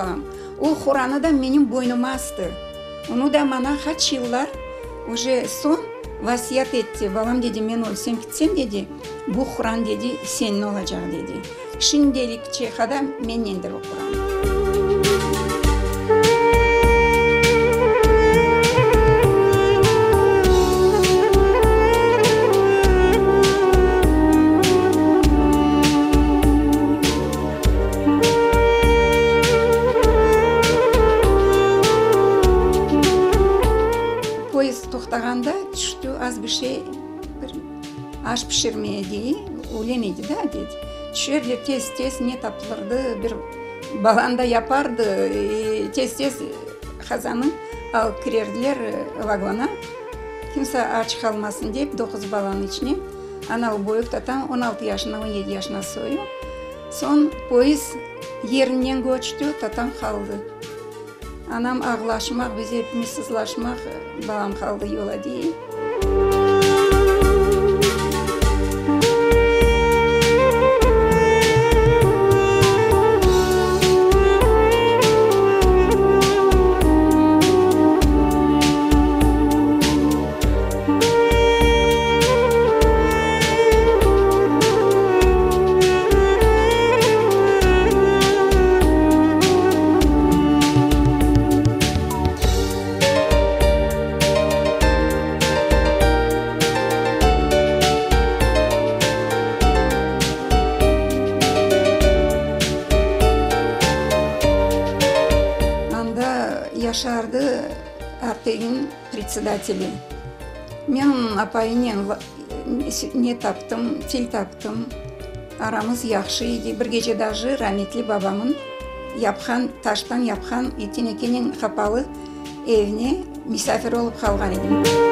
балам. Ол Құраны да менің бойныма асты. Оны да мана хатшилар уже сон васият етті. Балам деді, мен өлсем кетсем деді, бұл Құран деді, сенің олacak деді. Шинделік чехада меннендір ол Құран. Тоқтағанда түшті аз бір аш пішірмeye дейі өлемейді да деді. Түшерлер тез не таптылырды, бір баланда япарды, тез қазанын ал кірерділер вагона. Kimse aç kalmasın deyip 9 баланың içine. Анау бойық татам 16 yaşına 17 yaşına soyu. Son poyыз ерінен көчті, татам қалды. Anam ağlaşmaq, biz hepimiz sızlaşmaq, balam kaldı yola değil. Yaşardı Артегин председатели. Мен апайынен не таптым, тіл таптым. Арамыз яқшы еді. Бір кеше даже рахметли бабамын таштан япқан етенекенен қапалы evine misafir olup қалған едім.